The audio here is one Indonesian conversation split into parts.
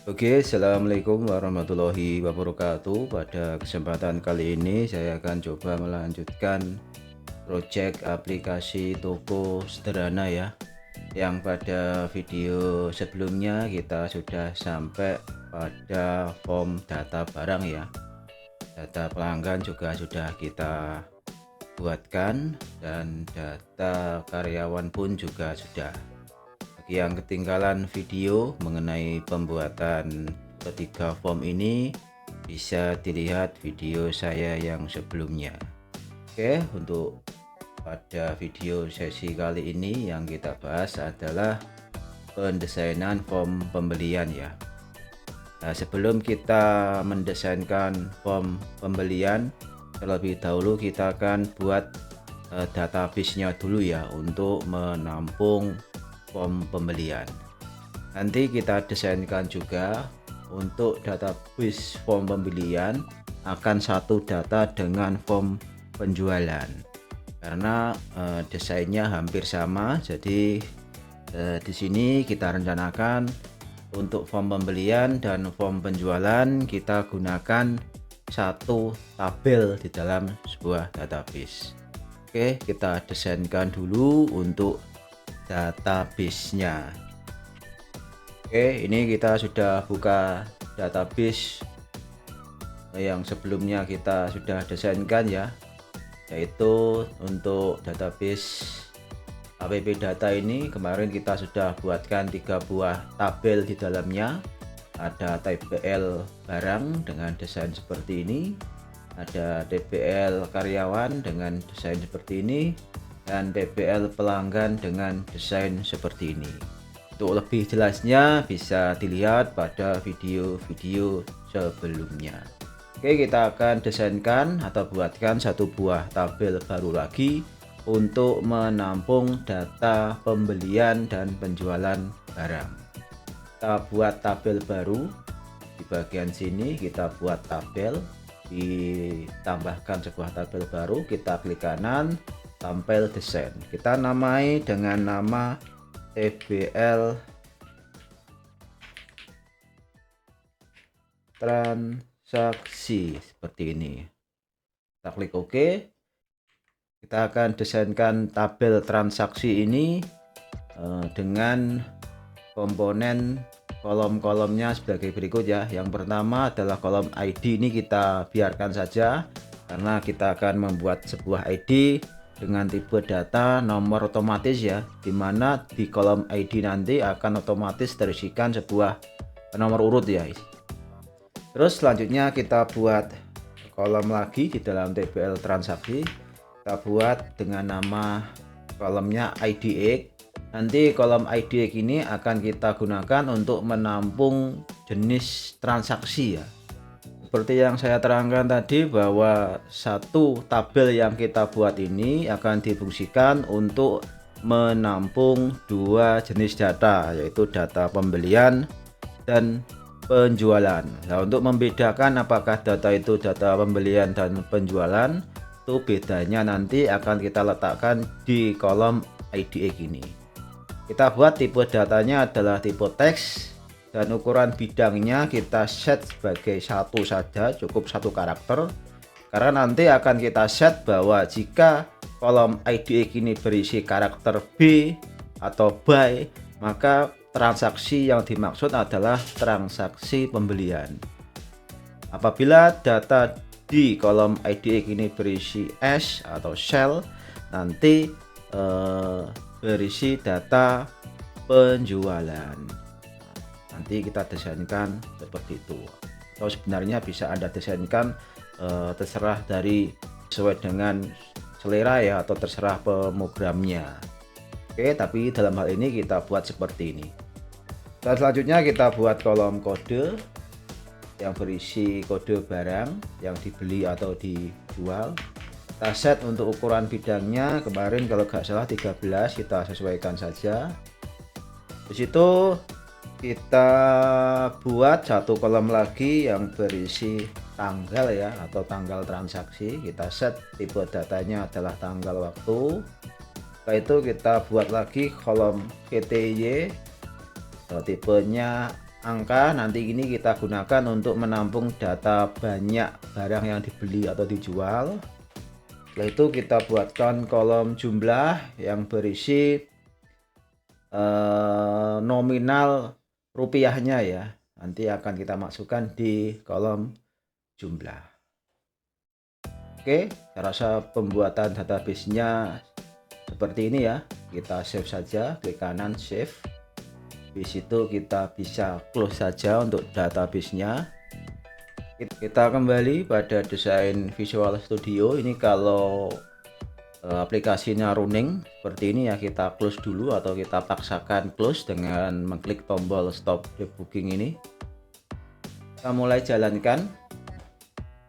Oke, assalamualaikum warahmatullahi wabarakatuh. Pada kesempatan kali ini saya akan coba melanjutkan project aplikasi toko sederhana ya. Yang pada video sebelumnya kita sudah sampai pada form data barang ya. Data pelanggan juga sudah kita buatkan dan data karyawan pun juga sudah. Bagi yang ketinggalan video mengenai pembuatan ketiga form ini, bisa dilihat video saya yang sebelumnya. Oke, untuk pada video sesi kali ini yang kita bahas adalah pendesainan form pembelian ya. Nah, sebelum kita mendesainkan form pembelian, terlebih dahulu kita akan buat database-nya dulu ya untuk menampung form pembelian. Nanti kita desainkan juga untuk database form pembelian akan satu data dengan form penjualan karena desainnya hampir sama. Jadi di sini kita rencanakan untuk form pembelian dan form penjualan kita gunakan satu tabel di dalam sebuah database. Oke, kita desainkan dulu untuk database-nya. Oke, ini kita sudah buka database yang sebelumnya kita sudah desainkan ya, yaitu untuk database app data ini. Kemarin kita sudah buatkan 3 buah tabel di dalamnya. Ada TBL barang dengan desain seperti ini, ada TBL karyawan dengan desain seperti ini, dan TBL pelanggan dengan desain seperti ini. Untuk lebih jelasnya bisa dilihat pada video-video sebelumnya. Oke, kita akan desainkan atau buatkan satu buah tabel baru lagi untuk menampung data pembelian dan penjualan barang. Kita buat tabel baru di bagian sini, kita buat tabel, ditambahkan sebuah tabel baru, kita klik kanan, tampil desain. Kita namai dengan nama TBL transaksi seperti ini. Kita klik OK. Kita akan desainkan tabel transaksi ini dengan komponen kolom-kolomnya sebagai berikut ya. Yang pertama adalah kolom ID, ini kita biarkan saja karena kita akan membuat sebuah ID dengan tipe data nomor otomatis ya, dimana di kolom ID nanti akan otomatis terisikan sebuah nomor urut ya. Terus selanjutnya kita buat kolom lagi di dalam TBL transaksi, kita buat dengan nama kolomnya IDX. Nanti kolom IDX ini akan kita gunakan untuk menampung jenis transaksi ya. Seperti yang saya terangkan tadi bahwa satu tabel yang kita buat ini akan difungsikan untuk menampung dua jenis data, yaitu data pembelian dan penjualan. Nah, untuk membedakan apakah data itu data pembelian dan penjualan, itu bedanya nanti akan kita letakkan di kolom IDX ini. Kita buat tipe datanya adalah tipe teks dan ukuran bidangnya kita set sebagai satu saja, cukup satu karakter, karena nanti akan kita set bahwa jika kolom IDX ini berisi karakter B atau by, maka transaksi yang dimaksud adalah transaksi pembelian. Apabila data di kolom IDX ini berisi S atau shell, nanti berisi data penjualan. Nanti kita desainkan seperti itu, atau sebenarnya bisa Anda desainkan terserah dari sesuai dengan selera ya, atau terserah pemrogramnya. Oke, tapi dalam hal ini kita buat seperti ini. Dan selanjutnya kita buat kolom kode yang berisi kode barang yang dibeli atau dijual. Kita set untuk ukuran bidangnya, kemarin kalau nggak salah 13, kita sesuaikan saja. Di situ kita buat satu kolom lagi yang berisi tanggal ya, atau tanggal transaksi. Kita set tipe datanya adalah tanggal waktu. Setelah itu kita buat lagi kolom PTY, tipenya angka nanti ini kita gunakan untuk menampung data banyak barang yang dibeli atau dijual. Setelah itu kita buatkan kolom jumlah yang berisi nominal rupiahnya ya. Nanti akan kita masukkan di kolom jumlah. Oke, saya rasa pembuatan database-nya seperti ini ya. Kita save saja, klik kanan save. Di situ kita bisa close saja untuk database-nya. Kita kembali pada desain Visual Studio. Ini kalau aplikasinya running seperti ini ya, kita close dulu atau kita paksakan close dengan mengklik tombol stop debugging ini. Kita mulai jalankan,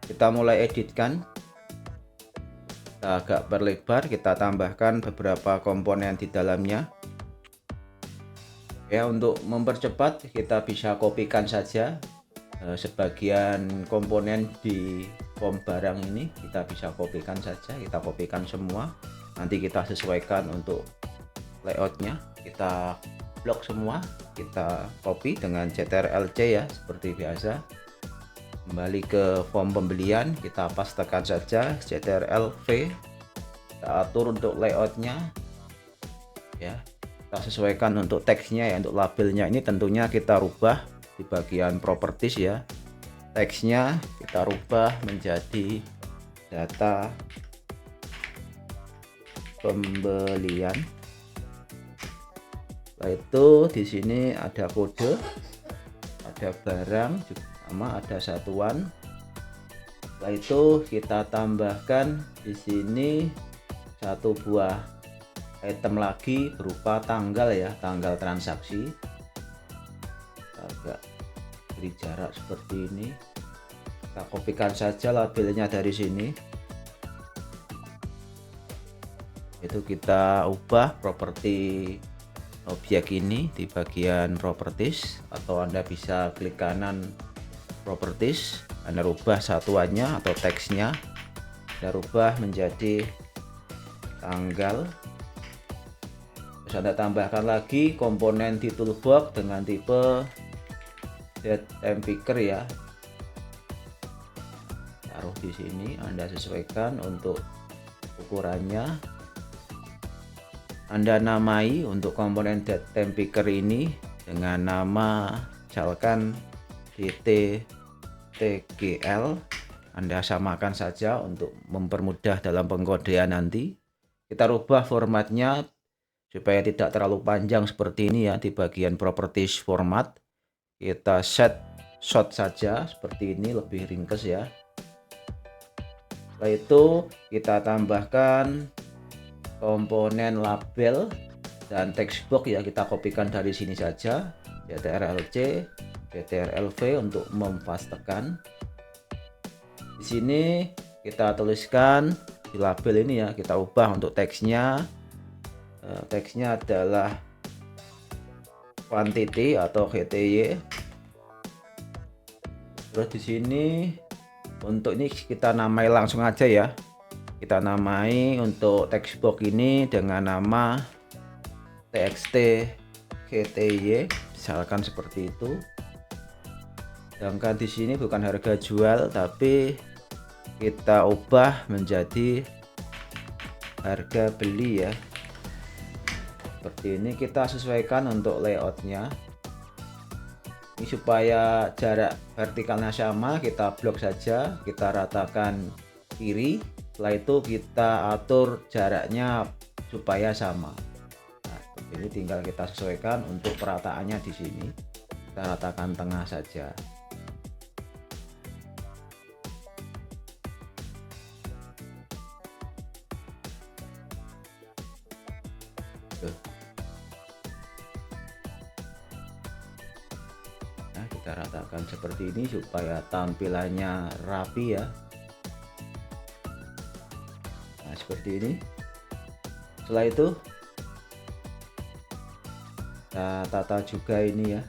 kita mulai editkan. Kita agak perlebar, kita tambahkan beberapa komponen di dalamnya. Ya, untuk mempercepat kita bisa kopikan saja sebagian komponen di form barang ini, kita bisa kopikan saja, kita kopikan semua. Nanti kita sesuaikan untuk layoutnya, kita blok semua, kita copy dengan Ctrl+C ya, seperti biasa. Kembali ke form pembelian, kita pastekan saja Ctrl+V, kita atur untuk layoutnya ya. Kita sesuaikan untuk teksnya ya, untuk labelnya ini tentunya kita rubah di bagian properties ya. Teksnya kita rubah menjadi data pembelian. Setelah itu di sini ada kode, ada barang juga sama, ada satuan. Setelah itu kita tambahkan di sini satu buah item lagi berupa tanggal ya, tanggal transaksi. Agak beri jarak seperti ini, kita kopikan saja labelnya dari sini. Itu kita ubah properti objek ini di bagian properties, atau Anda bisa klik kanan properties, Anda rubah satuannya atau teksnya, Anda rubah menjadi tanggal. Terus Anda tambahkan lagi komponen di toolbox dengan tipe picker ya. Taruh di sini, Anda sesuaikan untuk ukurannya. Anda namai untuk komponen picker ini dengan nama misalkan DT-TGL. Anda samakan saja untuk mempermudah dalam pengkodean nanti. Kita rubah formatnya supaya tidak terlalu panjang seperti ini ya. Di bagian properties format kita set short saja seperti ini, lebih ringkas ya. Setelah itu kita tambahkan komponen label dan text box ya, kita kopikan dari sini saja, Ctrl+C, Ctrl+V untuk mempastekan. Di sini kita tuliskan di label ini ya, kita ubah untuk teksnya. Teksnya adalah quantity atau GTY. Terus di sini untuk ini kita namai langsung aja ya. Kita namai untuk text box ini dengan nama txt GTY, misalkan seperti itu. Sedangkan di sini bukan harga jual, tapi kita ubah menjadi harga beli ya. Seperti ini, kita sesuaikan untuk layoutnya. Ini supaya jarak vertikalnya sama, kita blok saja, kita ratakan kiri. Setelah itu kita atur jaraknya supaya sama. Nah, seperti ini tinggal kita sesuaikan untuk perataannya di sini. Kita ratakan tengah saja. Nah, kita ratakan seperti ini supaya tampilannya rapi ya. Nah, seperti ini. Setelah itu kita tata juga ini ya.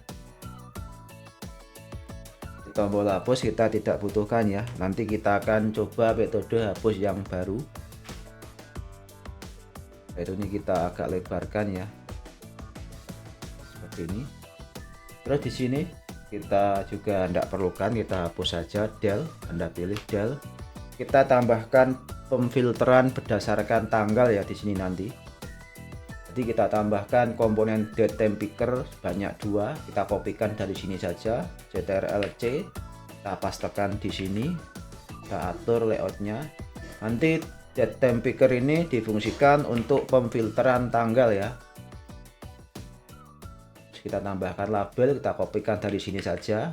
Di tombol hapus kita tidak butuhkan ya. Nanti kita akan coba metode hapus yang baru. Ini kita agak lebarkan ya, seperti ini. Terus di sini kita juga tidak perlukan, kita hapus saja del, Anda pilih del. Kita tambahkan pemfilteran berdasarkan tanggal ya di sini nanti. Jadi kita tambahkan komponen date time picker sebanyak 2, kita kopikan dari sini saja, CTRL-C, kita pastekan di sini, kita atur layoutnya. Nanti date time picker ini difungsikan untuk pemfilteran tanggal ya. Kita tambahkan label, kita kopikan dari sini saja,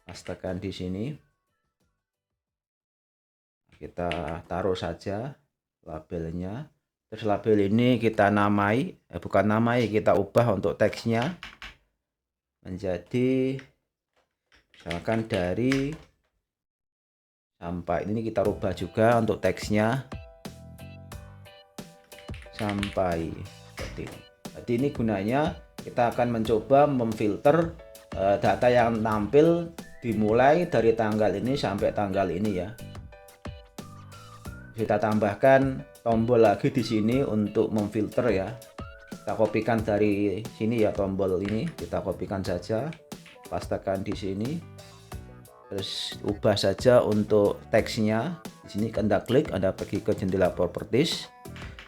pastekan di sini, kita taruh saja labelnya. Terus label ini kita namai, bukan namai, kita ubah untuk teksnya menjadi misalkan dari sampai, ini kita rubah juga untuk teksnya sampai seperti ini. Jadi ini gunanya kita akan mencoba memfilter data yang tampil dimulai dari tanggal ini sampai tanggal ini ya. Kita tambahkan tombol lagi di sini untuk memfilter ya. Kita kopikan dari sini ya, tombol ini kita kopikan saja, pastekan di sini. Terus ubah saja untuk teksnya. Di sini Anda klik, Anda pergi ke jendela properties,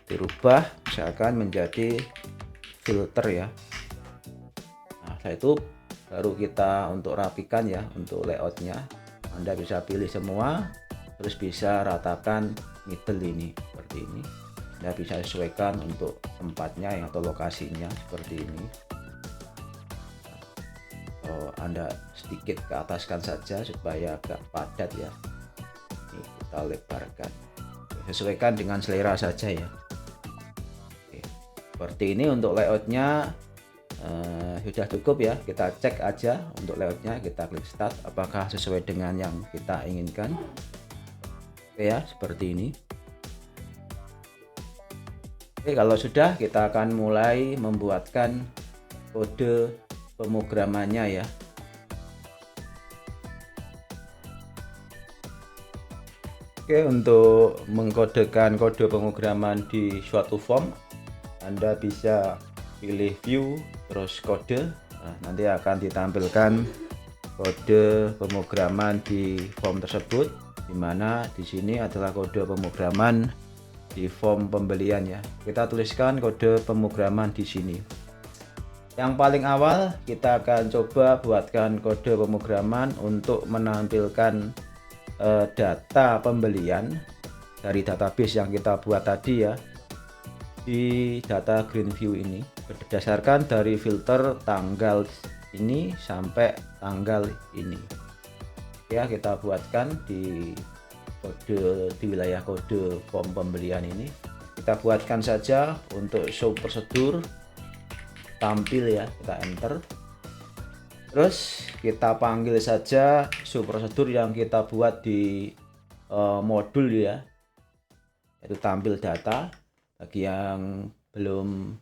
dirubah misalkan menjadi filter ya. Nah, setelah itu baru kita untuk rapikan ya, untuk layoutnya Anda bisa pilih semua, terus bisa ratakan middle ini seperti ini. Anda bisa sesuaikan untuk tempatnya ya, atau lokasinya seperti ini. Anda sedikit ke ataskan saja supaya agak padat ya. Ini kita lebarkan, sesuaikan dengan selera saja ya. Oke, seperti ini untuk layoutnya. Sudah cukup ya, kita cek aja untuk layoutnya, kita klik start apakah sesuai dengan yang kita inginkan. Oke ya, seperti ini. Oke, kalau sudah, kita akan mulai membuatkan kode pemrogramannya ya. Oke, untuk mengkodekan kode pemrograman di suatu form, Anda bisa pilih view terus kode. Nah, nanti akan ditampilkan kode pemrograman di form tersebut, di mana di sini adalah kode pemrograman di form pembelian ya. Kita tuliskan kode pemrograman di sini. Yang paling awal kita akan coba buatkan kode pemrograman untuk menampilkan data pembelian dari database yang kita buat tadi ya, di data Greenview ini berdasarkan dari filter tanggal ini sampai tanggal ini ya. Kita buatkan di kode, di wilayah kode form pembelian ini kita buatkan saja untuk show prosedur tampil ya, kita enter. Terus kita panggil saja show prosedur yang kita buat di modul ya, yaitu tampil data. Bagi yang belum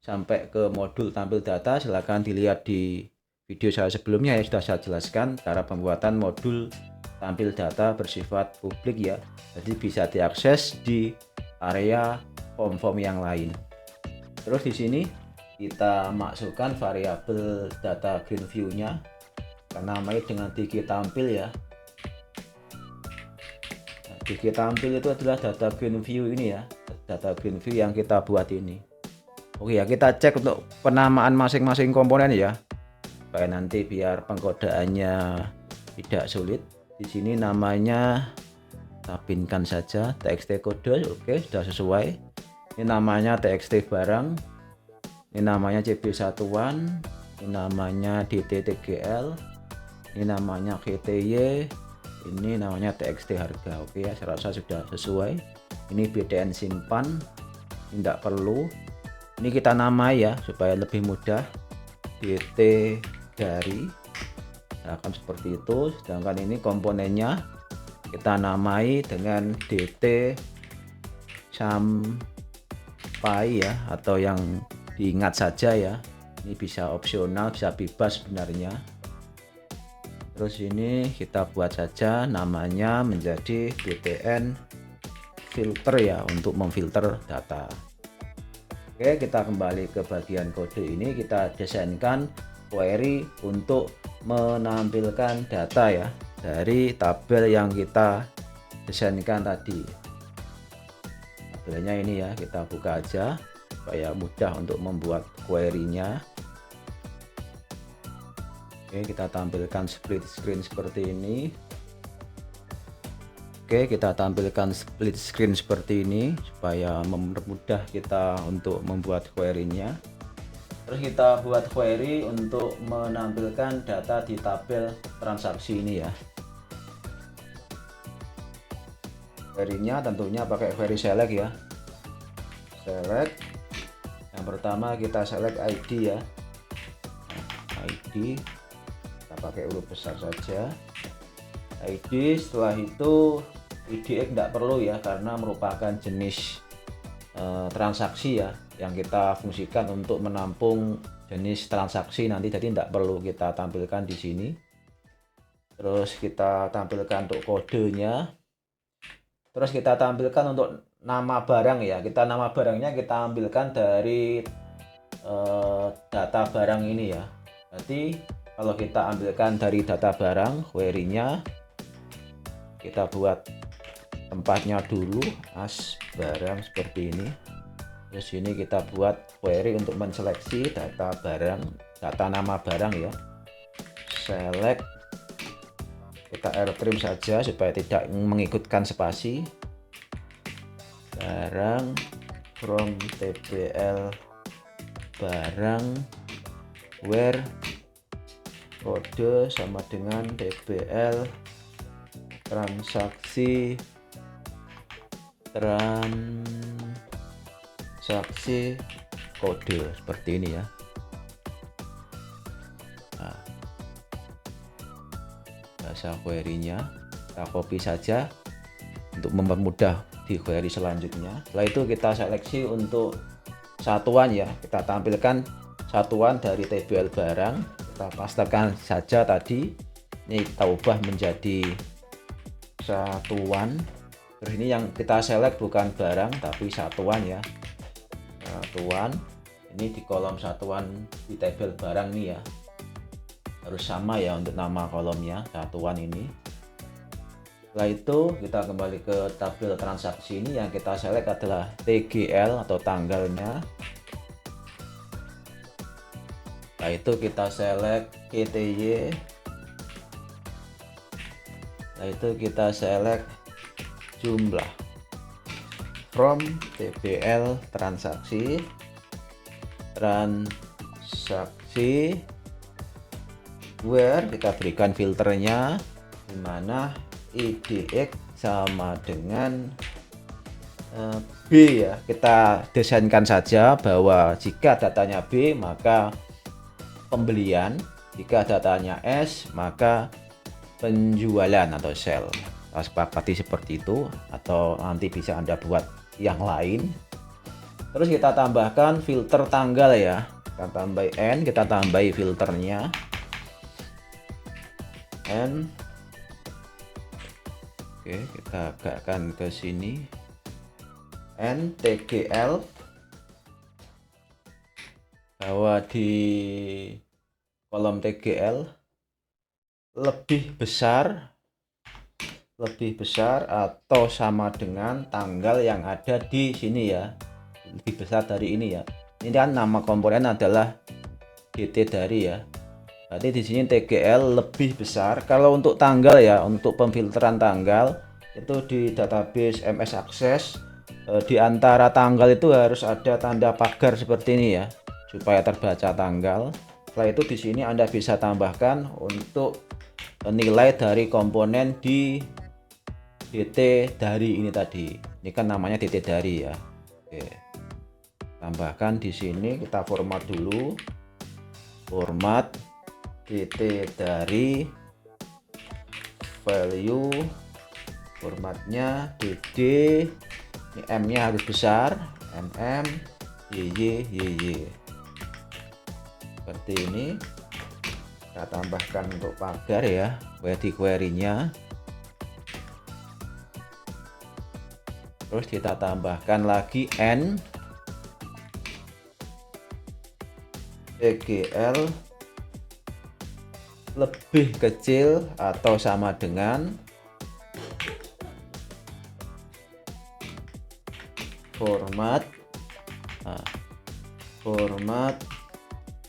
sampai ke modul tampil data, silahkan dilihat di video saya sebelumnya ya, sudah saya jelaskan cara pembuatan modul tampil data bersifat publik ya. Jadi bisa diakses di area form-form yang lain. Terus di sini kita masukkan variabel data Greenview-nya, namanya dengan DG tampil ya. Nah, DG tampil itu adalah data Greenview ini ya, data Greenview yang kita buat ini. Oke ya, kita cek untuk penamaan masing-masing komponen ya, supaya nanti biar pengkodaannya tidak sulit. Di sini namanya kita pinkan saja txt kode. Oke, sudah sesuai. Ini namanya txt barang, ini namanya CB satuan, ini namanya DTTGL, ini namanya GTY, ini namanya TXT harga. Oke ya, saya rasa sudah sesuai. Ini BTN simpan, ini tidak perlu. Ini kita namai ya supaya lebih mudah, DT dari, nah, akan seperti itu. Sedangkan ini komponennya kita namai dengan DT sampai ya, atau yang diingat saja ya. Ini bisa opsional, bisa bebas sebenarnya. Terus ini kita buat saja namanya menjadi BTN filter ya, untuk memfilter data. Oke, kita kembali ke bagian kode ini, kita desainkan query untuk menampilkan data ya dari tabel yang kita desainkan tadi. Tabelnya ini ya, kita buka aja supaya mudah untuk membuat query-nya. Oke, kita tampilkan split screen seperti ini. Oke, kita tampilkan split screen seperti ini supaya mempermudah kita untuk membuat query-nya. Terus kita buat query untuk menampilkan data di tabel transaksi ini ya. Query-nya tentunya pakai query select ya. Select. Yang pertama kita select ID ya. ID kita pakai huruf besar saja. ID, setelah itu IDX tidak perlu ya, karena merupakan jenis transaksi ya yang kita fungsikan untuk menampung jenis transaksi nanti, jadi tidak perlu kita tampilkan di sini. Terus kita tampilkan untuk kodenya. Terus kita tampilkan untuk nama barang ya. Nama barangnya kita ambilkan dari data barang ini ya. Jadi kalau kita ambilkan dari data barang, query-nya kita buat tempatnya dulu as barang seperti ini. Terus sini kita buat query untuk menseleksi data barang, data nama barang ya. Select, kita trim saja supaya tidak mengikutkan spasi. Barang from tbl barang where kode sama dengan tbl transaksi kode seperti ini ya. Nah, bahasa query-nya kita copy saja untuk mempermudah di query selanjutnya. Setelah itu kita seleksi untuk satuan ya, kita tampilkan satuan dari tbl barang, kita pastekan saja tadi. Ini kita ubah menjadi satuan. Terus ini yang kita select bukan barang tapi satuan ya. Satuan ini di kolom satuan di tabel barang nih ya, harus sama ya untuk nama kolomnya, satuan ini. Setelah itu kita kembali ke tabel transaksi ini, yang kita select adalah TGL atau tanggalnya. Setelah itu kita select KTY. Setelah itu kita select jumlah from tbl transaksi where kita berikan filternya, dimana IDX sama dengan B ya. Kita desainkan saja bahwa jika datanya B maka pembelian, jika datanya S maka penjualan atau sell. Kita sepakati seperti itu, atau nanti bisa Anda buat yang lain. Terus kita tambahkan filter tanggal ya, kita tambah N, kita tambahi filternya N. Oke, kita agakkan ke sini. N TGL, bahwa di kolom TGL lebih besar atau sama dengan tanggal yang ada di sini ya, lebih besar dari ini ya. Ini kan nama komponen adalah DT dari ya. Berarti di sini TGL lebih besar. Kalau untuk tanggal ya, untuk pemfilteran tanggal itu di database MS Access, di antara tanggal itu harus ada tanda pagar seperti ini ya, supaya terbaca tanggal. Setelah itu di sini Anda bisa tambahkan untuk nilai dari komponen di DT dari ini tadi. Ini kan namanya DT dari ya. Oke. Tambahkan di sini, kita format dulu. Format DT dari value, formatnya DD, ini M-nya harus besar, MM YY. Seperti ini. Kita tambahkan untuk pagar ya, di query-nya. Terus kita tambahkan lagi N TGL lebih kecil atau sama dengan format format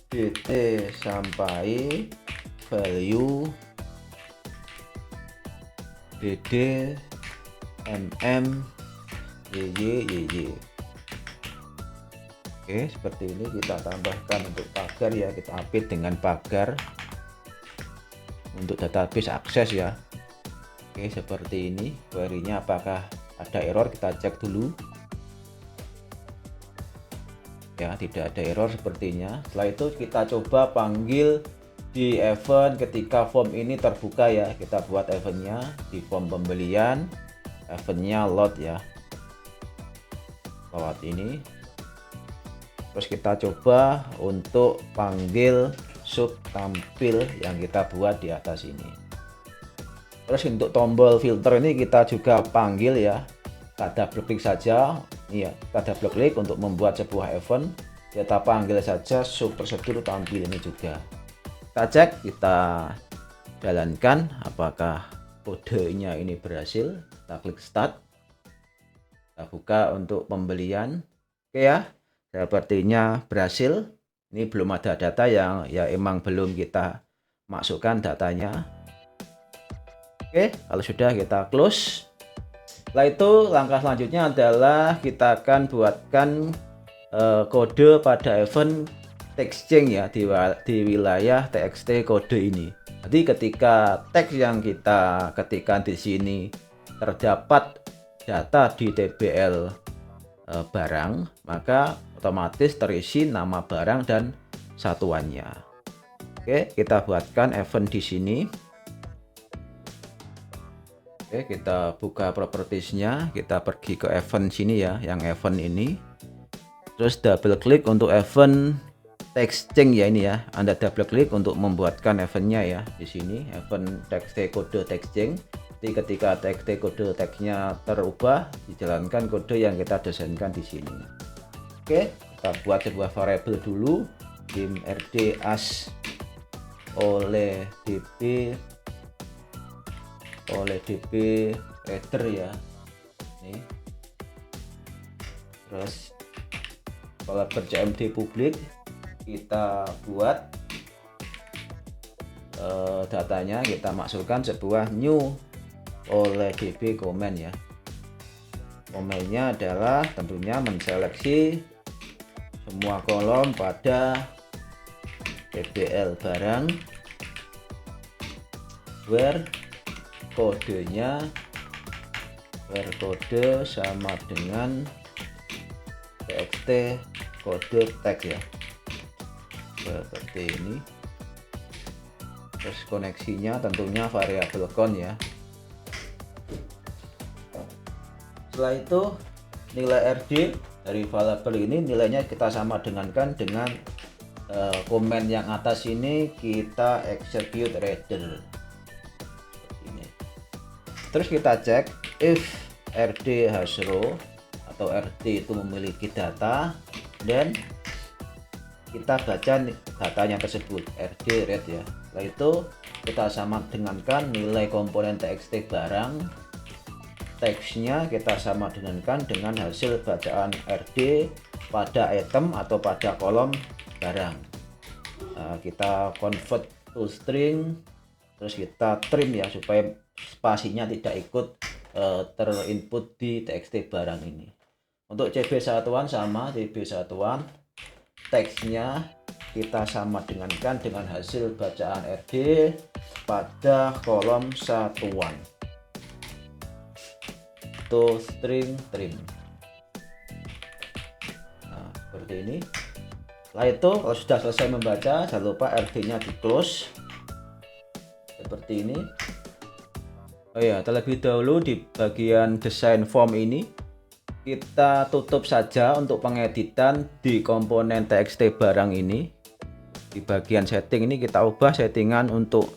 dt sampai value dd mm yy. Oke, seperti ini kita tambahkan untuk pagar ya, kita update dengan pagar untuk database akses ya. Oke, seperti ini. Query-nya apakah ada error, kita cek dulu ya. Tidak ada error sepertinya. Setelah itu kita coba panggil di event ketika form ini terbuka ya. Kita buat eventnya di form pembelian, eventnya load ya, lewat ini. Terus kita coba untuk panggil sub tampil yang kita buat di atas ini. Terus untuk tombol filter ini kita juga panggil ya, kita double klik saja. Iya, kita double klik untuk membuat sebuah event. Kita panggil saja sub prosedur tampil ini juga. Kita cek, kita jalankan apakah kodenya ini berhasil. Kita klik start, kita buka untuk pembelian. Oke ya, sepertinya berhasil. Ini belum ada data yang ya emang belum kita masukkan datanya. Oke, kalau sudah kita close. Setelah itu langkah selanjutnya adalah kita akan buatkan kode pada event text change ya di wilayah txt kode ini. Jadi ketika teks yang kita ketikkan di sini terdapat data di tbl barang, maka otomatis terisi nama barang dan satuannya. Oke, kita buatkan event di sini. Oke, kita buka propertiesnya, kita pergi ke event sini ya, yang event ini. Terus double klik untuk event text change ya ini ya. Anda double klik untuk membuatkan eventnya ya di sini, event txt kode text change. Jadi ketika txt kode teksnya terubah, dijalankan kode yang kita desainkan di sini. Oke, kita buat sebuah variabel dulu, dim rd as oleh db header ya. Ini. Terus kalau bercmd publik kita buat datanya, kita masukkan sebuah new oleh db comment ya. Komennya adalah tentunya menseleksi semua kolom pada tbl barang where kodenya kode sama dengan txt kode teks ya, seperti ini. Terus koneksinya tentunya variabel count ya. Setelah itu nilai rd dari variabel ini nilainya kita sama dengankan dengan komen yang atas ini, kita execute reader. Terus kita cek if rd has row atau rd itu memiliki data, dan kita baca datanya tersebut rd read ya. Setelah itu kita sama dengankan nilai komponen txt barang, teksnya kita sama dengankan dengan hasil bacaan rd pada item atau pada kolom barang. Nah, kita convert to string, terus kita trim ya supaya spasinya tidak ikut terinput di txt barang ini. Untuk cb satuan sama, cb satuan teksnya kita sama dengankan dengan hasil bacaan rd pada kolom satuan. To string trim. Nah, seperti ini. Setelah itu kalau sudah selesai membaca, jangan lupa rd-nya di close seperti ini. Oh ya, terlebih dahulu di bagian desain form ini kita tutup saja untuk pengeditan di komponen txt barang ini. Di bagian setting ini kita ubah settingan untuk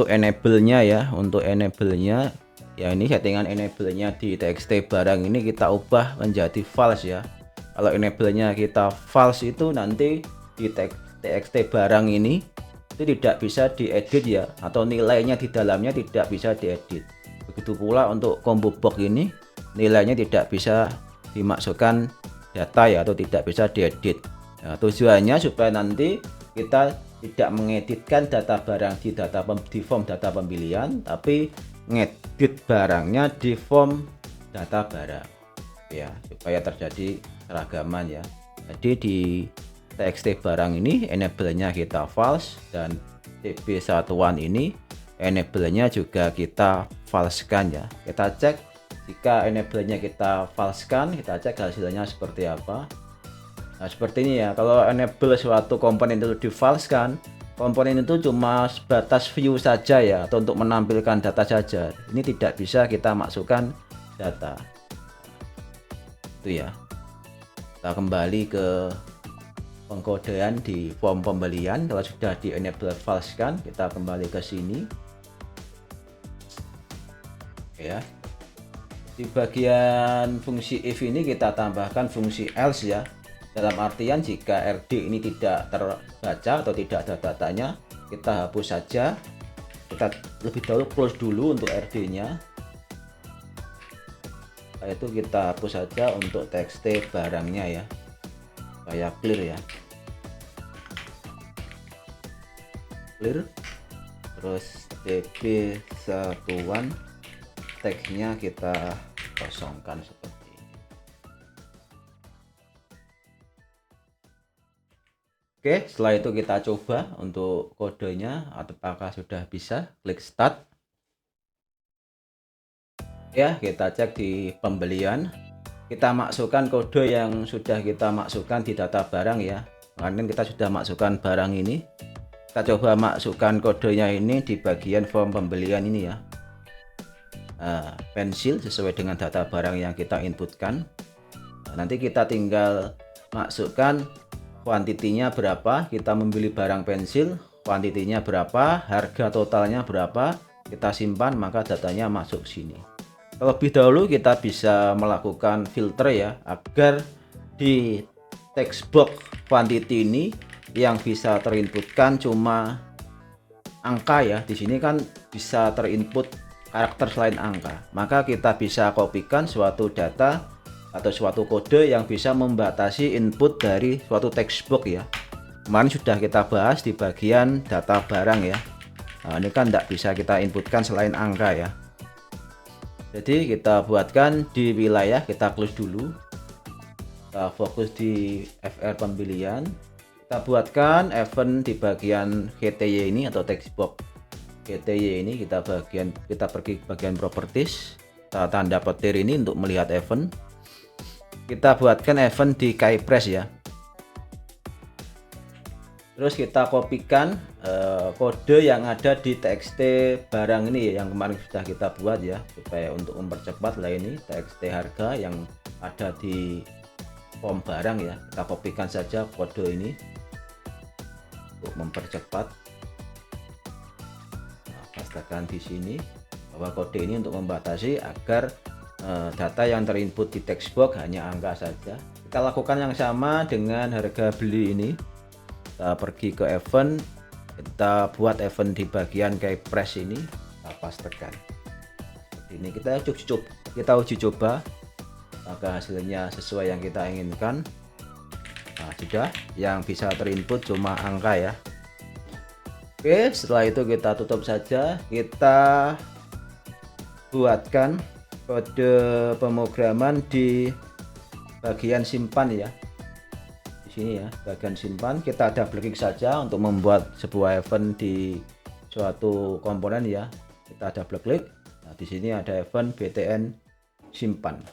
enable-nya ya. Untuk enable-nya ya, ini settingan enable-nya di txt barang ini kita ubah menjadi false ya. Kalau enable-nya kita false itu nanti txt barang ini itu tidak bisa diedit ya, atau nilainya di dalamnya tidak bisa diedit. Begitu pula untuk combo box ini nilainya tidak bisa dimasukkan data ya, atau tidak bisa diedit. Nah, tujuannya supaya nanti kita tidak mengeditkan data barang di form data pembelian, tapi ngedit barangnya di form data barang ya, supaya terjadi keragaman ya. Jadi di txt barang ini enable-nya kita false, dan tb1 ini enable-nya juga kita falsekan ya. Kita cek, jika enable-nya kita falsekan, kita cek hasilnya seperti apa. Nah, seperti ini ya. Kalau enable suatu komponen itu di-falsekan, komponen itu cuma sebatas view saja ya, atau untuk menampilkan data saja. Ini tidak bisa kita masukkan data. Itu ya. Kita kembali ke pengkodean di form pembelian. Kalau sudah di enable falsekan, kita kembali ke sini. Oke ya. Di bagian fungsi if ini kita tambahkan fungsi else ya. Dalam artian jika RD ini tidak terbaca atau tidak ada datanya, kita hapus saja. Kita lebih dahulu close dulu untuk RD-nya. Setelah itu kita hapus saja untuk txt barangnya ya, supaya clear ya. Clear. Terus tb1 teksnya kita kosongkan seperti ini. Oke, setelah itu kita coba untuk kodenya apakah sudah bisa. Klik start ya. Kita cek di pembelian, kita masukkan kode yang sudah kita masukkan di data barang ya. Kemarin kita sudah masukkan barang ini, kita coba masukkan kodenya ini di bagian form pembelian ini ya. Pensil sesuai dengan data barang yang kita inputkan. Nanti kita tinggal masukkan kuantitinya berapa, kita membeli barang pensil, kuantitinya berapa, harga totalnya berapa, kita simpan, maka datanya masuk sini. Terlebih dahulu kita bisa melakukan filter ya, agar di text box quantity ini yang bisa terinputkan cuma angka ya. Di sini kan bisa terinput karakter selain angka, maka kita bisa kopikan suatu data atau suatu kode yang bisa membatasi input dari suatu text box ya. Kemarin sudah kita bahas di bagian data barang ya. Nah, ini kan tidak bisa kita inputkan selain angka ya. Jadi kita buatkan di wilayah, kita close dulu, kita fokus di FR pembelian, kita buatkan event di bagian GTY ini atau text box GTY ini. Kita pergi ke bagian properties, kita tanda petir ini untuk melihat event. Kita buatkan event di keypress ya. Terus kita kopikan kode yang ada di txt barang ini yang kemarin sudah kita buat ya, supaya untuk mempercepat lah. Ini txt harga yang ada di form barang ya, kita kopikan saja kode ini untuk mempercepat. Nah, pastikan di sini bahwa kode ini untuk membatasi agar data yang terinput di text box hanya angka saja. Kita lakukan yang sama dengan harga beli ini. Kita pergi ke event, kita buat event di bagian keypress ini, kita pastekan seperti ini. Kita uji coba maka hasilnya sesuai yang kita inginkan. Nah, sudah, yang bisa terinput cuma angka ya. Oke, setelah itu kita tutup saja. Kita buatkan kode pemrograman di bagian simpan ya. Sini ya, bagian simpan, kita double klik saja untuk membuat sebuah event di suatu komponen ya. Kita double klik. Nah, di sini ada event btn simpan.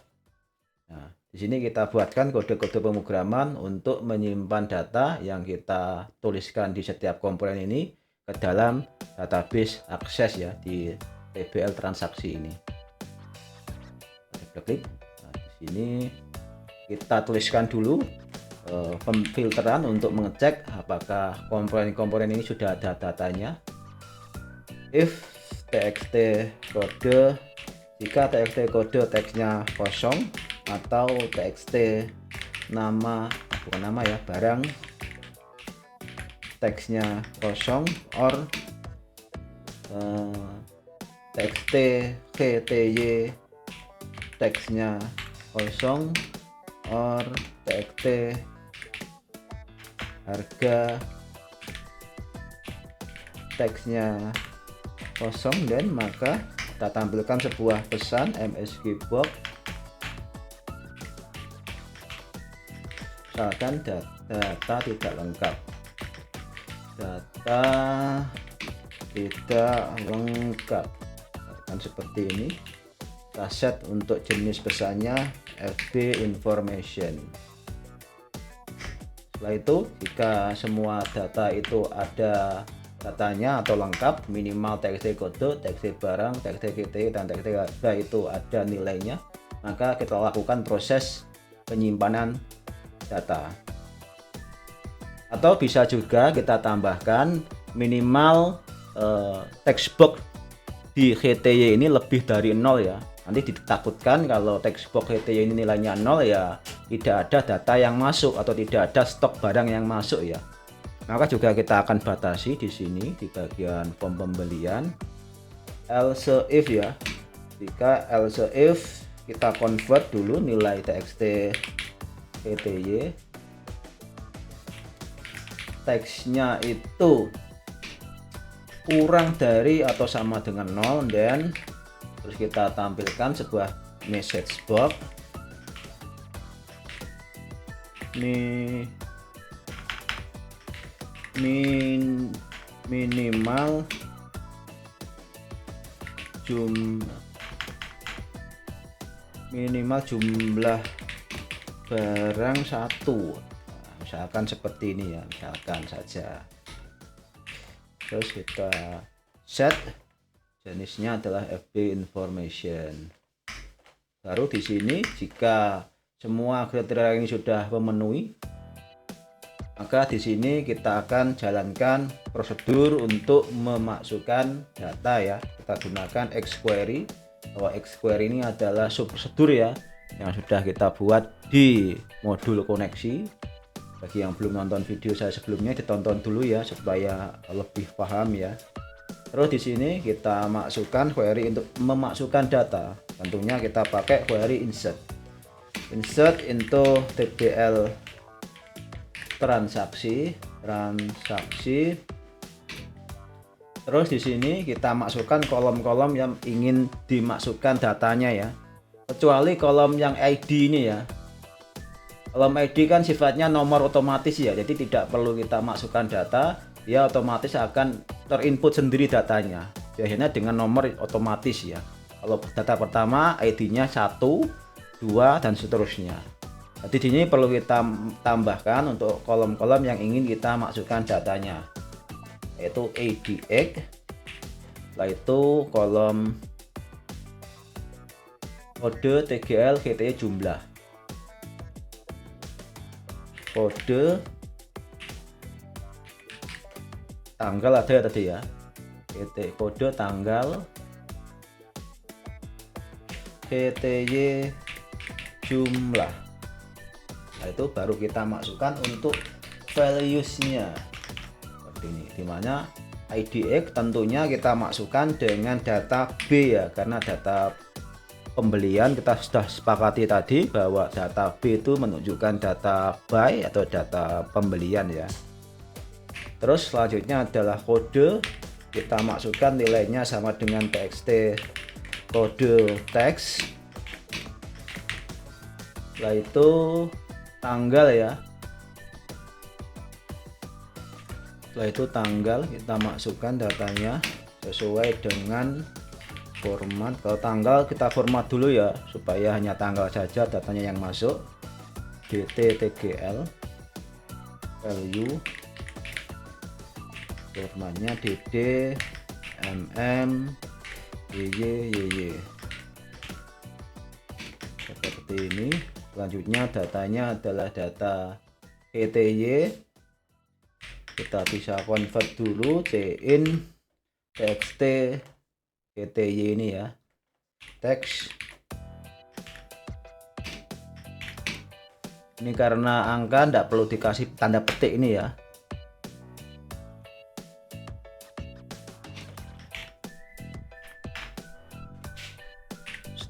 Nah, di sini kita buatkan kode-kode pemrograman untuk menyimpan data yang kita tuliskan di setiap komponen ini ke dalam database akses ya, di TBL transaksi ini. Double klik. Nah, di sini kita tuliskan dulu pemfilteran untuk mengecek apakah komponen-komponen ini sudah ada datanya. If txt kode, jika txt kode teksnya kosong, atau txt nama, bukan nama ya, barang teksnya kosong or txt gty teksnya kosong or txt harga teksnya kosong, dan maka kita tampilkan sebuah pesan MSG box misalkan data tidak lengkap, data tidak lengkap kan seperti ini. Kita set untuk jenis pesannya FB information. Setelah itu jika semua data itu ada datanya atau lengkap, minimal txt kode, txt barang, txt GTI dan txt harga itu ada nilainya, maka kita lakukan proses penyimpanan data. Atau bisa juga kita tambahkan minimal text box di GTY ini lebih dari 0 ya. Nanti ditakutkan kalau text box GTY ini nilainya 0 ya tidak ada data yang masuk atau tidak ada stok barang yang masuk ya. Maka juga kita akan batasi di sini di bagian form pembelian else if ya. Jika else if kita convert dulu nilai txt GTY, teksnya itu kurang dari atau sama dengan 0, dan terus kita tampilkan sebuah message box minimal jumlah barang 1. Nah, misalkan seperti ini ya, misalkan saja. Terus kita set jenisnya adalah FB information. Baru di sini jika semua kriteria ini sudah memenuhi, maka di sini kita akan jalankan prosedur untuk memasukkan data ya. Kita gunakan xQuery. Bahwa xQuery ini adalah subprosedur ya yang sudah kita buat di modul koneksi. Bagi yang belum nonton video saya sebelumnya, ditonton dulu ya supaya lebih paham ya. Terus di sini kita masukkan query untuk memasukkan data. Tentunya kita pakai query insert into tbl transaksi. Terus di sini kita masukkan kolom-kolom yang ingin dimasukkan datanya ya. Kecuali kolom yang ID ini ya. Kolom ID kan sifatnya nomor otomatis ya, jadi tidak perlu kita masukkan data, dia otomatis akan terinput sendiri datanya. Biasanya dengan nomor otomatis ya. Kalau data pertama ID-nya 1, 2 dan seterusnya. Jadi di sini perlu kita tambahkan untuk kolom-kolom yang ingin kita masukkan datanya, yaitu ADX. Setelah itu kolom kode TGL GTY jumlah, kode tanggal ada ya tadi ya, kode tanggal GTY jumlah. Nah itu baru kita masukkan untuk values-nya seperti ini, dimana IDX tentunya kita masukkan dengan data B ya, karena data pembelian kita sudah sepakati tadi bahwa data B itu menunjukkan data buy atau data pembelian ya. Terus selanjutnya adalah kode, kita masukkan nilainya sama dengan txt kode teks. Setelah itu tanggal ya, setelah itu tanggal kita masukkan datanya sesuai dengan format. Kalau tanggal kita format dulu ya supaya hanya tanggal saja datanya yang masuk. DT-TGL value, formatnya DD MM YY seperti ini. Selanjutnya datanya adalah data GTY, kita bisa convert dulu cin txt GTY ini ya, teks ini karena angka tidak perlu dikasih tanda petik ini ya.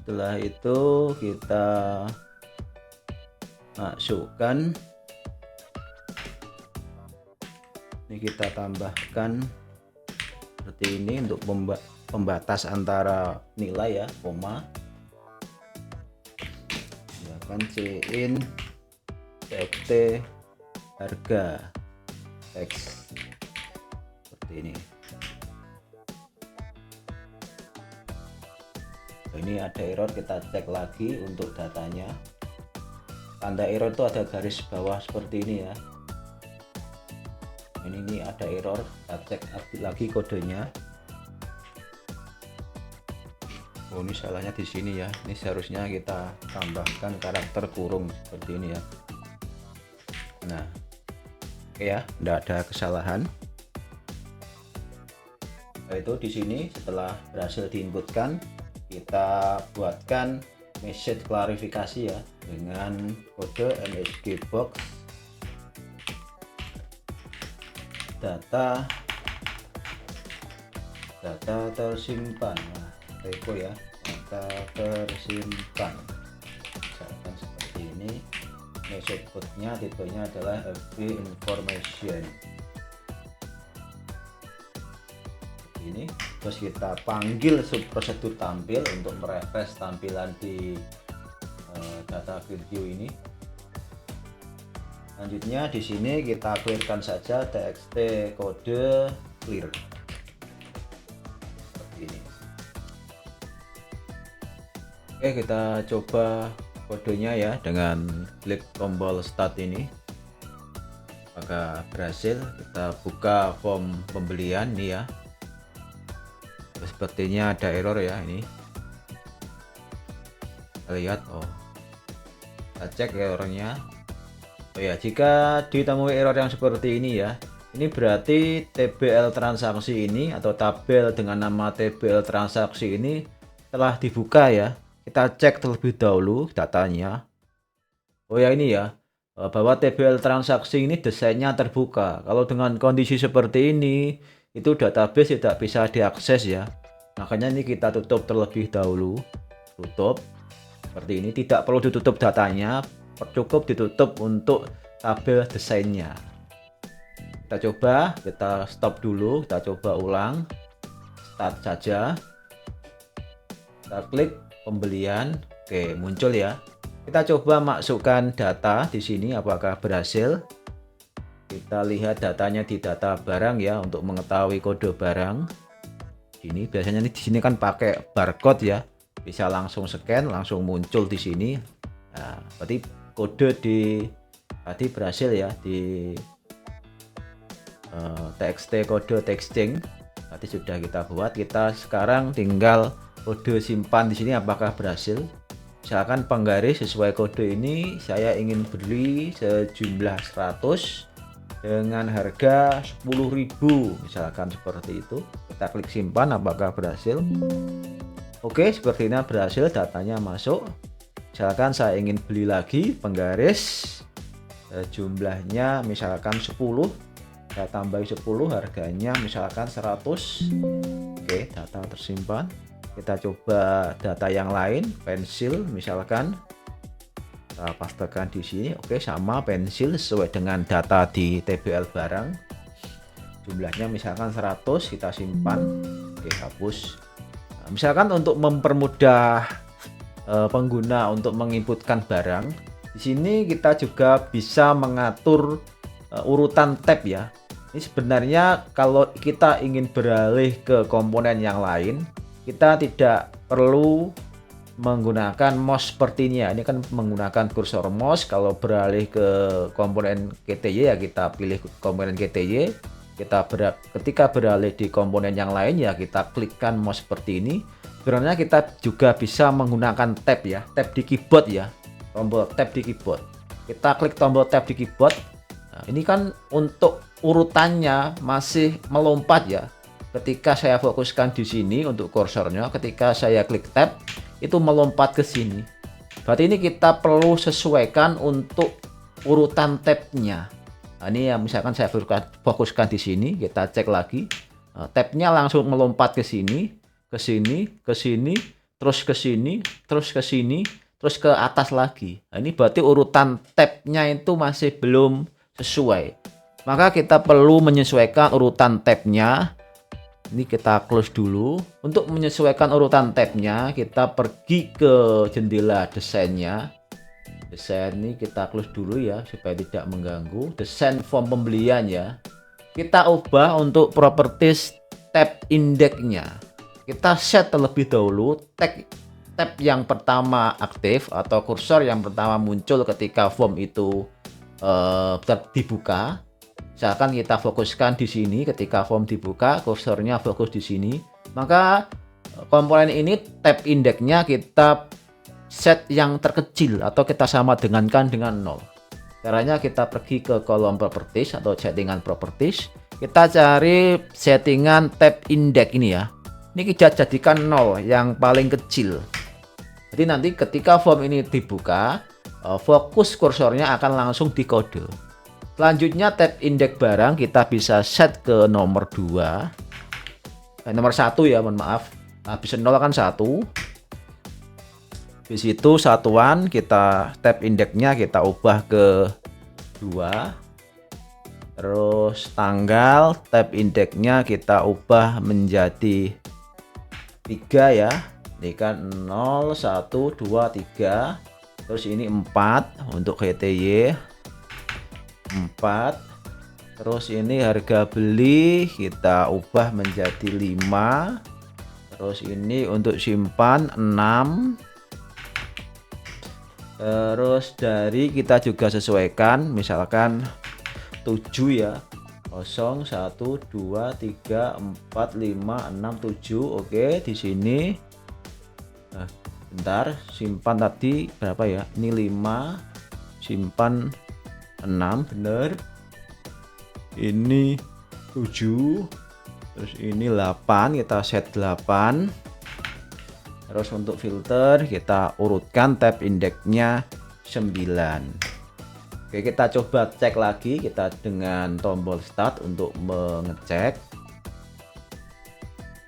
Setelah itu kita masukkan, ini kita tambahkan seperti ini untuk pembatas antara nilai ya, koma. Silakan cin txt harga teks seperti ini. Ini ada error, kita cek lagi untuk datanya. Tanda error itu ada garis bawah seperti ini ya. Ini ada error, kita cek lagi kodenya. Oh, ini salahnya di sini ya. Ini seharusnya kita tambahkan karakter kurung seperti ini ya. Nah, oke ya, tidak ada kesalahan. Nah, itu di sini setelah berhasil diinputkan, kita buatkan message klarifikasi ya dengan kode MSG box data tersimpan. Nah, typo ya, data tersimpan. Misalkan seperti ini. Message box-nya tipenya adalah FB information. Ini terus kita panggil subprosedur tampil untuk merefresh tampilan di data video ini. Selanjutnya di sini kita clearkan saja txt kode clear seperti ini. Oke, kita coba kodenya ya dengan klik tombol start ini. Apakah berhasil? Kita buka form pembelian nih ya. Sepertinya ada error ya ini. Kita lihat, oh, kita cek errornya. Oh ya, jika ditemui error yang seperti ini ya, ini berarti TBL transaksi ini atau tabel dengan nama TBL transaksi ini telah dibuka ya. Kita cek terlebih dahulu datanya. Oh ya, ini ya, bahwa TBL transaksi ini desainnya terbuka. Kalau dengan kondisi seperti ini, itu database tidak bisa diakses ya. Makanya ini kita tutup terlebih dahulu. Tutup seperti ini, tidak perlu ditutup datanya, cukup ditutup untuk tabel desainnya. Kita coba, kita stop dulu, kita coba ulang, start saja. Kita klik pembelian, oke, muncul ya. Kita coba masukkan data di sini, apakah berhasil. Kita lihat datanya di data barang ya, untuk mengetahui kode barang. Ini biasanya di sini kan pakai barcode ya, bisa langsung scan, langsung muncul di sini. Nah, berarti kode tadi berhasil ya di txt kode texting. Berarti sudah kita buat. Kita sekarang tinggal kode simpan di sini apakah berhasil. Misalkan penggaris sesuai kode ini saya ingin beli sejumlah 100 dengan harga 10.000, misalkan seperti itu. Kita klik simpan apakah berhasil. Oke, sepertinya berhasil, datanya masuk. Misalkan saya ingin beli lagi penggaris, jumlahnya misalkan 10, saya tambah 10, harganya misalkan 100. Oke, data tersimpan. Kita coba data yang lain, pensil misalkan. Kita pastekan di sini. Oke, sama pensil sesuai dengan data di TBL barang. Jumlahnya misalkan 100, kita simpan. Oke, hapus. Nah, misalkan untuk mempermudah pengguna untuk menginputkan barang, di sini kita juga bisa mengatur urutan tab ya. Ini sebenarnya kalau kita ingin beralih ke komponen yang lain, kita tidak perlu menggunakan mouse seperti ini ya. Ini kan menggunakan kursor mouse. Kalau beralih ke komponen GTY ya kita pilih komponen GTY. Ketika beralih di komponen yang lain ya kita klikkan mouse seperti ini. Sebenarnya kita juga bisa menggunakan tab ya, tab di keyboard ya, tombol tab di keyboard. Kita klik tombol tab di keyboard. Nah, ini kan untuk urutannya masih melompat ya. Ketika saya fokuskan di sini untuk kursornya, ketika saya klik tab itu melompat ke sini. Berarti ini kita perlu sesuaikan untuk urutan tabnya. Nah, ini ya misalkan saya fokuskan di sini, kita cek lagi. Tabnya langsung melompat ke sini, ke sini, ke sini, terus ke sini, terus ke sini, terus ke atas lagi. Nah, ini berarti urutan tabnya itu masih belum sesuai. Maka kita perlu menyesuaikan urutan tabnya. Ini kita close dulu. Untuk menyesuaikan urutan tabnya, kita pergi ke jendela desainnya. Desain ini kita close dulu ya, supaya tidak mengganggu. Desain form pembelian ya. Kita ubah untuk properties tab indexnya. Kita set terlebih dahulu tab yang pertama aktif atau kursor yang pertama muncul ketika form itu dibuka. Misalkan kita fokuskan di sini, ketika form dibuka, kursornya fokus di sini. Maka komponen ini tab indexnya kita set yang terkecil atau kita sama dengankan dengan 0. Caranya kita pergi ke kolom properties atau settingan properties. Kita cari settingan tab index ini ya. Ini kita jadikan 0 yang paling kecil. Jadi nanti ketika form ini dibuka, fokus kursornya akan langsung dikode. Selanjutnya tab index barang kita bisa set ke nomor 2. Nomor 1 ya, mohon maaf. Habis 0 kan 1. Di situ satuan kita tab indexnya kita ubah ke 2. Terus tanggal tab indexnya kita ubah menjadi 3 ya. Ini kan 0, 1, 2, 3. Terus ini 4 untuk GTY. 4. Terus ini harga beli kita ubah menjadi 5. Terus ini untuk simpan 6. Terus dari kita juga sesuaikan, misalkan 7 ya. 0, 1, 2, 3, 4, 5, 6, 7. Oke, di sini. Nah, bentar, simpan tadi berapa ya? Ini 5, simpan 6, bener. Ini 7, terus ini 8, kita set 8. Terus untuk filter kita urutkan tab indexnya 9. Oke, kita coba cek lagi, kita dengan tombol start untuk mengecek.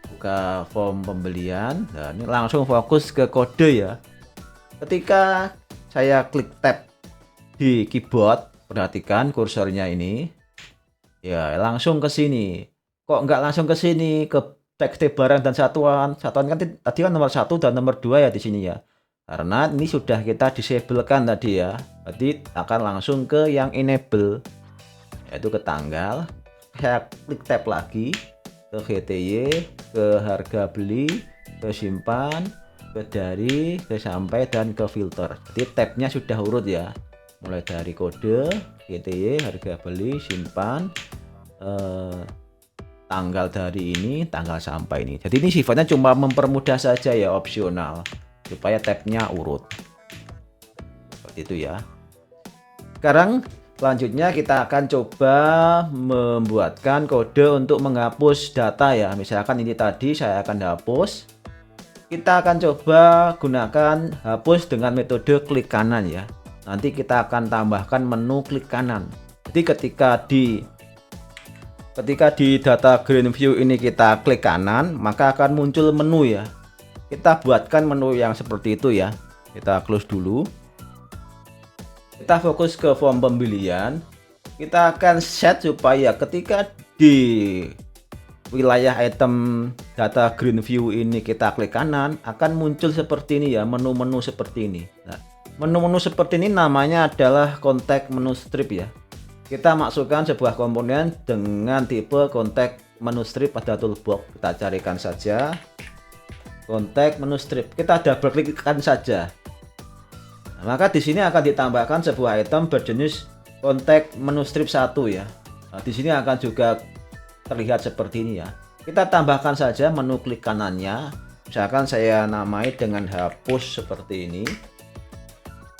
Buka form pembelian. Nah, ini langsung fokus ke kode ya. Ketika saya klik tab di keyboard, perhatikan kursornya ini. Ya, langsung ke sini. Kok nggak langsung ke sini, ke teks barang dan satuan. Satuan kan tadi kan nomor 1 dan nomor 2 ya di sini ya. Karena ini sudah kita disablekan tadi ya. Berarti akan langsung ke yang enable, yaitu ke tanggal. Saya klik tab lagi ke GTY, ke harga beli, ke simpan, ke dari, ke sampai, dan ke filter. Jadi tabnya sudah urut ya. Mulai dari kode, GTY, harga beli, simpan, tanggal dari ini, tanggal sampai ini. Jadi ini sifatnya cuma mempermudah saja ya, opsional, supaya tabnya urut. Seperti itu ya. Sekarang selanjutnya kita akan coba membuatkan kode untuk menghapus data ya. Misalkan ini tadi saya akan hapus. Kita akan coba gunakan hapus dengan metode klik kanan ya. Nanti kita akan tambahkan menu klik kanan. Jadi ketika di data green view ini kita klik kanan, maka akan muncul menu ya. Kita buatkan menu yang seperti itu ya. Kita close dulu. Kita fokus ke form pembelian. Kita akan set supaya ketika di wilayah item data green view ini kita klik kanan, akan muncul seperti ini ya, menu-menu seperti ini. Nah, menu-menu seperti ini namanya adalah kontak menu strip ya. Kita masukkan sebuah komponen dengan tipe kontak menu strip pada toolbox. Kita carikan saja kontak menu strip. Kita double klikkan saja. Nah, maka di sini akan ditambahkan sebuah item berjenis kontak menu strip 1 ya. Nah, di sini akan juga terlihat seperti ini ya. Kita tambahkan saja menu klik kanannya. Misalkan saya namai dengan hapus seperti ini.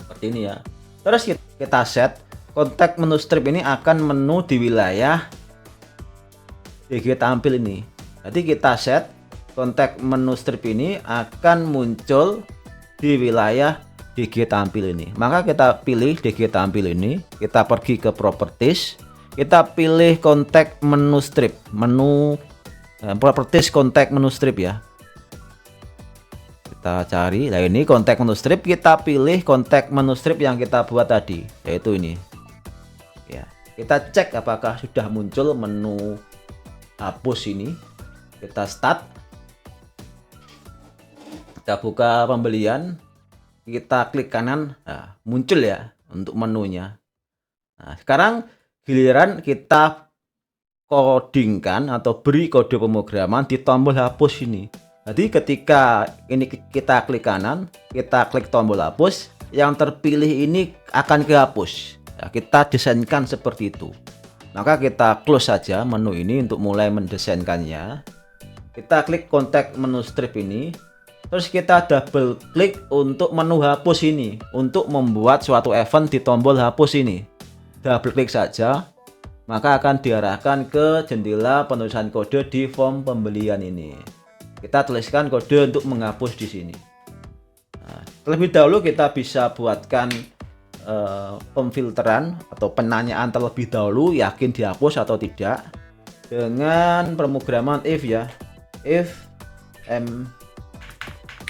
Seperti ini ya. Terus kita set kontak menu strip ini akan menu di wilayah DG tampil ini. Jadi kita set kontak menu strip ini akan muncul di wilayah DG tampil ini. Maka kita pilih DG tampil ini, kita pergi ke properties, kita pilih kontak menu strip, menu properties kontak menu strip ya. Kita cari. Nah, ini kontak menu strip, kita pilih kontak menu strip yang kita buat tadi, yaitu ini. Ya, kita cek apakah sudah muncul menu hapus ini. Kita start. Kita buka pembelian, kita klik kanan, nah, muncul ya untuk menunya. Nah, sekarang giliran kita codingkan atau beri kode pemrograman di tombol hapus ini. Jadi ketika ini kita klik kanan, kita klik tombol hapus, yang terpilih ini akan kehapus. Nah, kita desainkan seperti itu. Maka kita close saja menu ini untuk mulai mendesainkannya. Kita klik kontak menu strip ini, terus kita double klik untuk menu hapus ini untuk membuat suatu event di tombol hapus ini. Double klik saja, maka akan diarahkan ke jendela penulisan kode di form pembelian ini. Kita tuliskan kode untuk menghapus di sini. Nah, terlebih dahulu kita bisa buatkan pemfilteran atau penanyaan terlebih dahulu, yakin dihapus atau tidak, dengan pemrograman if ya. If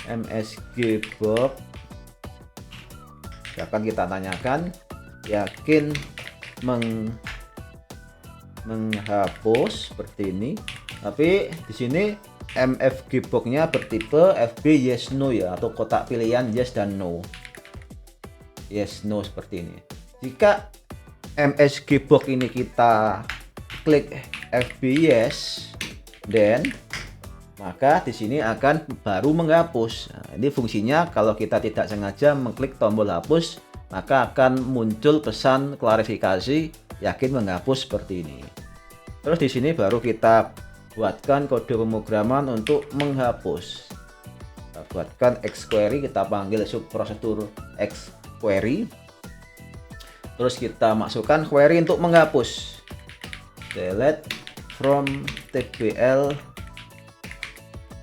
msgbox, akan kita tanyakan yakin menghapus seperti ini. Tapi di sini MFG box-nya bertipe FB yes no ya, atau kotak pilihan yes dan no. Yes no seperti ini. Jika MSG box ini kita klik FB yes, then maka di sini akan baru menghapus. Nah, ini fungsinya kalau kita tidak sengaja mengklik tombol hapus, maka akan muncul pesan klarifikasi yakin menghapus seperti ini. Terus di sini baru kita buatkan kode pemrograman untuk menghapus. Kita buatkan xQuery, kita panggil subprosedur xQuery. Terus kita masukkan query untuk menghapus. Delete from tbl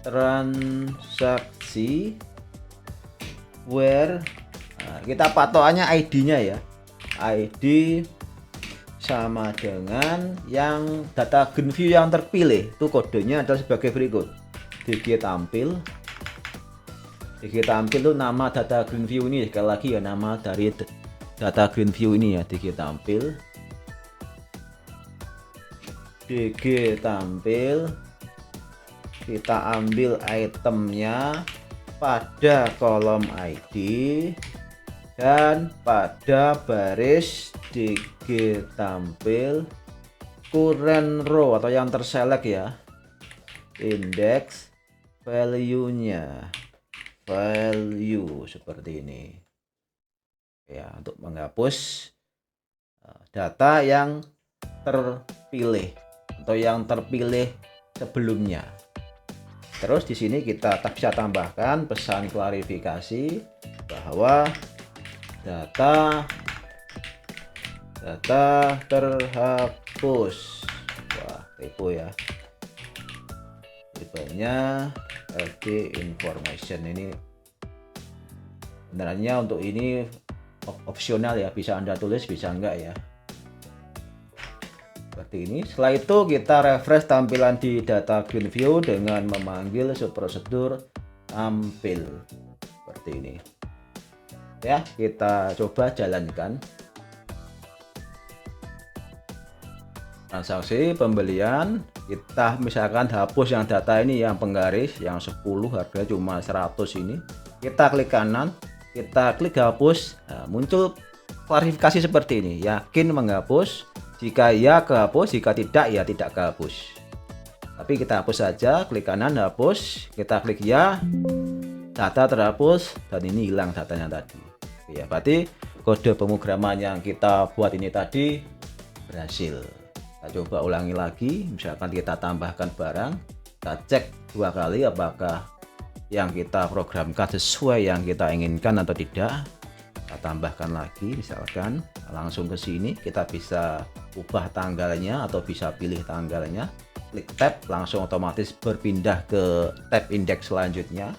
transaksi where, nah, kita patokannya ID-nya ya. ID sama dengan yang data green view yang terpilih. Itu kodenya adalah sebagai berikut. DG tampil. DG tampil itu nama data green view ini, sekali lagi ya, nama dari data green view ini ya, DG tampil. DG tampil, kita ambil itemnya pada kolom ID dan pada baris DG tampil current row atau yang terselect ya, index value-nya, value seperti ini ya, untuk menghapus data yang terpilih atau yang terpilih sebelumnya. Terus di sini kita bisa tambahkan pesan klarifikasi bahwa data terhapus. Wah, typo ya. Tipenya LD information. Ini sebenarnya untuk ini opsional ya, bisa Anda tulis bisa enggak ya. Seperti ini. Setelah itu kita refresh tampilan di data green view dengan memanggil subprosedur tampil seperti ini. Ya, kita coba jalankan. Transaksi pembelian, kita misalkan hapus yang data ini yang penggaris yang 10 harga cuma 100 ini. Kita klik kanan, kita klik hapus. Nah, muncul klarifikasi seperti ini, yakin menghapus. Jika ya kehapus, jika tidak ya tidak kehapus. Tapi kita hapus saja, klik kanan hapus, kita klik ya, data terhapus dan ini hilang datanya tadi. Ya, berarti kode pemrograman yang kita buat ini tadi berhasil. Kita coba ulangi lagi, misalkan kita tambahkan barang, kita cek 2 kali apakah yang kita programkan sesuai yang kita inginkan atau tidak. Kita tambahkan lagi, misalkan langsung ke sini, kita bisa ubah tanggalnya atau bisa pilih tanggalnya, klik tab, langsung otomatis berpindah ke tab indeks selanjutnya.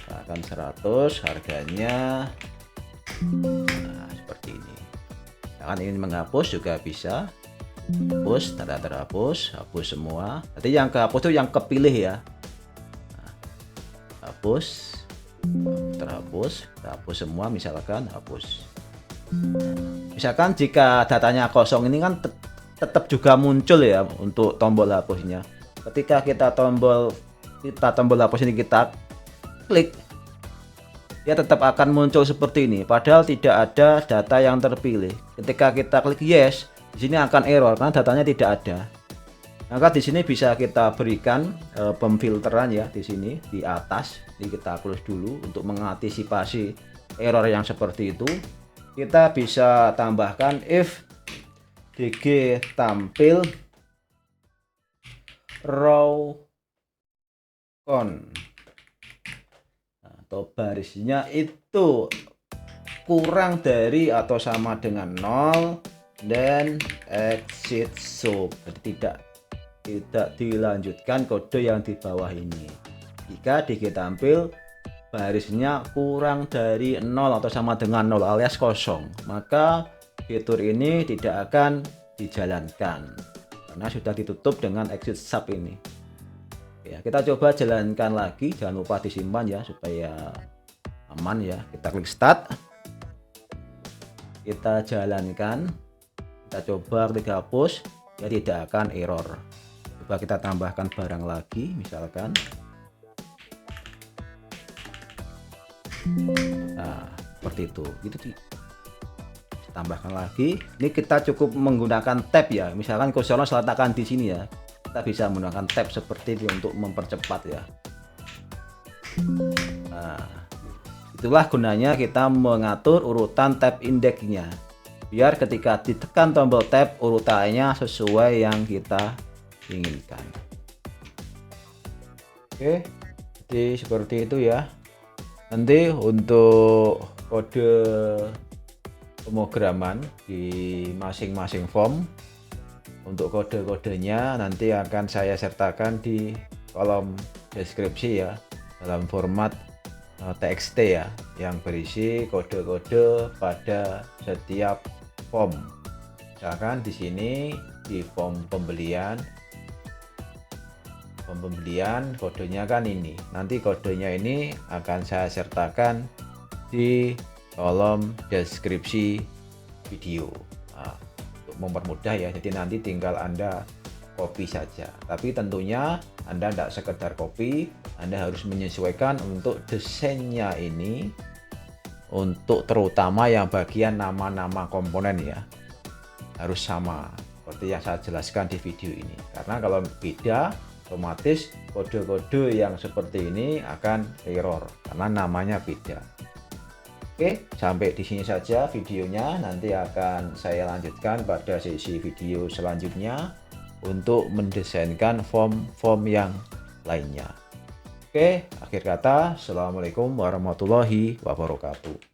Misalkan 100, harganya nah, seperti ini. Misalkan ingin menghapus juga bisa, hapus, tanda terhapus, hapus semua. Jadi yang kehapus itu yang kepilih ya. Nah, hapus. terhapus, kita hapus semua, misalkan hapus. Misalkan jika datanya kosong ini kan tetap juga muncul ya untuk tombol hapusnya. Ketika kita tombol hapus ini kita klik, dia tetap akan muncul seperti ini, padahal tidak ada data yang terpilih. Ketika kita klik yes, di sini akan error karena datanya tidak ada. Maka di sini bisa kita berikan pemfilteran ya, di sini di atas. Ini kita close dulu untuk mengantisipasi error yang seperti itu. Kita bisa tambahkan if dg tampil row con atau barisnya itu kurang dari atau sama dengan 0 dan exit sub. Jadi tidak dilanjutkan kode yang di bawah ini. Jika dg tampil barisnya kurang dari 0 atau sama dengan 0 alias kosong, maka fitur ini tidak akan dijalankan karena sudah ditutup dengan exit sub ini. Ya, kita coba jalankan lagi, jangan lupa disimpan ya supaya aman ya. Kita klik start, kita jalankan, kita coba klik hapus, ya tidak akan error. Coba kita tambahkan barang lagi, misalkan nah seperti itu. Tambahkan lagi, ini kita cukup menggunakan tab ya, misalkan kursornya saya letakkan di sini ya, kita bisa menggunakan tab seperti ini untuk mempercepat ya. Nah, itulah gunanya kita mengatur urutan tab indeksnya, biar ketika ditekan tombol tab urutannya sesuai yang kita inginkan. Oke, jadi seperti itu ya. Nanti untuk kode pemrograman di masing-masing form, untuk kode-kodenya nanti akan saya sertakan di kolom deskripsi ya, dalam format txt ya, yang berisi kode-kode pada setiap form. Misalkan di sini di form pembelian kodenya kan ini, nanti kodenya ini akan saya sertakan di kolom deskripsi video. Nah, untuk mempermudah ya, jadi nanti tinggal Anda copy saja, tapi tentunya Anda tidak sekedar copy, Anda harus menyesuaikan untuk desainnya ini, untuk terutama yang bagian nama-nama komponen ya, harus sama seperti yang saya jelaskan di video ini, karena kalau beda otomatis kode-kode yang seperti ini akan error karena namanya beda. Oke, sampai di sini saja videonya. Nanti akan saya lanjutkan pada sesi video selanjutnya untuk mendesainkan form-form yang lainnya. Oke, akhir kata, Assalamualaikum warahmatullahi wabarakatuh.